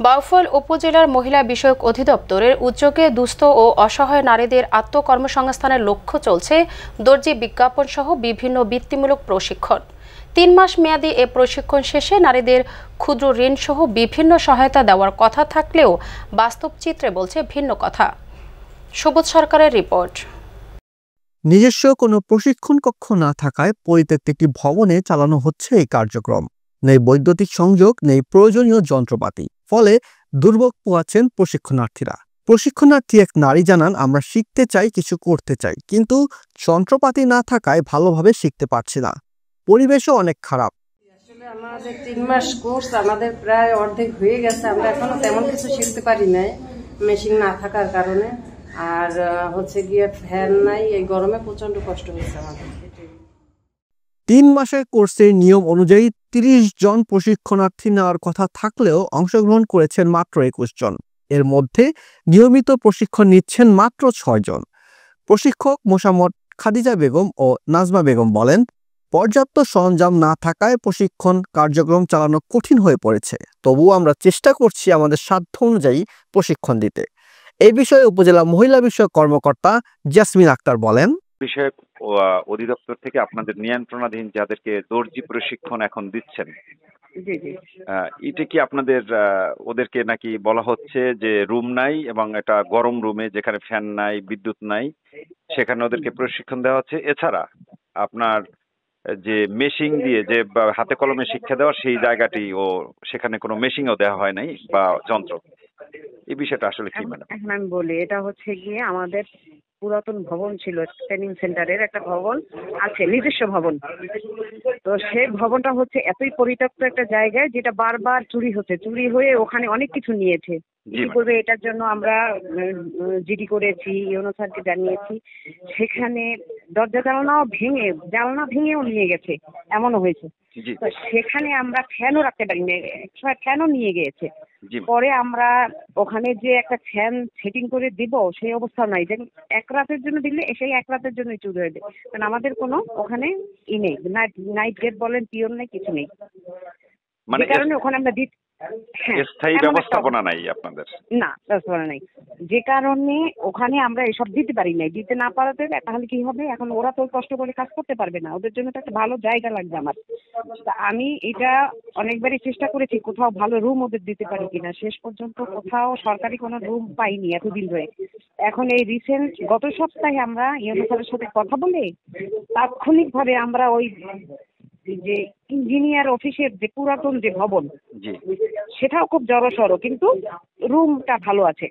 বাউফল উপজেলার মহিলা বিষয়ক অধিদপ্তরের উদ্যোগে দুস্থ ও অসহায় নারীদের আত্মকর্মসংস্থানের লক্ষ্য চলছে দর্জি বিজ্ঞাপন সহ বিভিন্ন বৃত্তিমূলক প্রশিক্ষণ। ৩ মাস মেয়াদী এ প্রশিক্ষণ শেষে নারীদের ক্ষুদ্র ঋণ সহ বিভিন্ন সহায়তা দেওয়ার কথা থাকলেও বাস্তব চিত্রে বলছে ভিন্ন কথা। সুবোধ সরকারের রিপোর্ট। নিজস্ব কোনো প্রশিক্ষণ কক্ষ না থাকায় পরিত্যক্ত একটি ভবনে চালানো হচ্ছে এই কার্যক্রম। নেই বৈদ্যুতিক সংযোগ, নেই প্রয়োজনীয় যন্ত্রপাতি, ফলে দুর্ভোগ পোহাচ্ছেন প্রশিক্ষণার্থীরা। প্রশিক্ষণার্থী এক নারী জানান, আমরা শিখতে চাই, কিছু করতে চাই, কিন্তু যন্ত্রপাতি না থাকায় ভালোভাবে শিখতে পারছি না। পরিবেশও অনেক খারাপ। আসলে আমাদের 3 মাস কোর্স আমাদের প্রায় অর্ধেক হয়ে গেছে, আমরা এখনো তেমন কিছু শিখতে পারি নাই মেশিন না থাকার কারণে। আর হচ্ছে গিয়ে ফ্যান নাই, এই গরমে প্রচন্ড কষ্ট হয়েছে আমাদের। 3 মাসের কোর্সের নিয়ম অনুযায়ী 30 জন প্রশিক্ষণার্থী নেওয়ার কথা থাকলেও অংশগ্রহণ করেছেন মাত্র 21 জন। এর মধ্যে নিয়মিত প্রশিক্ষণ নিচ্ছেন মাত্র 6 জন। প্রশিক্ষক মোসাম্মদ খাদিজা বেগম ও নাজমা বেগম বলেন, পর্যাপ্ত সরঞ্জাম না থাকায় প্রশিক্ষণ কার্যক্রম চালানো কঠিন হয়ে পড়েছে। তবুও আমরা চেষ্টা করছি আমাদের সাধ্য অনুযায়ী প্রশিক্ষণ দিতে। এই বিষয়ে উপজেলা মহিলা বিষয়ক কর্মকর্তা জাসমিন আক্তার বলেন, বিষয়ক অধিদপ্তর থেকে আপনাদের নিয়ন্ত্রণাধীন যাদেরকে দর্জি প্রশিক্ষণ এখন দিচ্ছেন, এটা কি আপনাদের ওদেরকে নাকি বলা হচ্ছে যে রুম নাই এবং এটা গরম রুমে যেখানে ফ্যান নাই, বিদ্যুৎ নাই, সেখানে ওদেরকে প্রশিক্ষণ দেওয়া হচ্ছে? এছাড়া আপনার যে মেশিন দিয়ে যে হাতে কলমে শিক্ষা দেওয়া, সেই জায়গাটি ও সেখানে কোনো মেশিনও দেওয়া হয় নাই বা যন্ত্র, এই বিষয়টা আসলে কি ম্যাডাম? এখন আমি বলি, এটা হচ্ছে গিয়ে আমাদের পুরাতন ভবন ছিল, ট্রেনিং সেন্টারের একটা ভবন আছে, নিজস্ব ভবন। তো সেই ভবনটা হচ্ছে এতই পরিত্যক্ত একটা জায়গায়, যেটা বারবার চুরি হয়ে ওখানে অনেক কিছু নিয়েছে। কি করবে, এটার জন্য আমরা জিডি করেছি, ইউনো স্যারকে জানিয়েছি। সেখানে দরজা জানালা ভেঙেও নিয়ে গেছে, এমনও হয়েছে। তো সেখানে আমরা ফ্যানও রাখতে পারি না, ফ্যানও নিয়ে গিয়েছে। পরে আমরা ওখানে যে একটা ফ্যান সেটিং করে দিব, সেই অবস্থা নাই। যে এক রাতের জন্য দিলে সেই এক রাতের জন্য চুরি হয়ে যায়, কারণ আমাদের কোনো ওখানে নেই, নাইট গেট বলেন, পিয়ন নেই, কিছু নেই। মানে কারণে ওখানে আমরা স্থায়ী ব্যবস্থাপনা নাই আপনাদের? না, ব্যবস্থাপনা নাই, যে কারণে ওখানে আমরা এসব দিতে পারি নাই। দিতে না পারাতে তাহলে কি হবে, এখন ওরা তো কষ্ট করে কাজ করতে পারবে না, ওদের জন্য তো একটা ভালো জায়গা লাগবে আমার। তা আমি এটা অনেকবারই চেষ্টা করেছি, কোথাও ভালো রুম ওদের দিতে পারি কিনা। শেষ পর্যন্ত কোথাও সরকারি কোনো রুম পাইনি এতদিন ধরে। এখন এই রিসেন্ট গত সপ্তাহে আমরা ইউনো স্যারের সাথে কথা বলে তাৎক্ষণিকভাবে আমরা ওই যে ইঞ্জিনিয়ার অফিসের যে পুরাতন যে ভবন, সেটাও খুব জড়সড়, কিন্তু রুমটা ভালো আছে।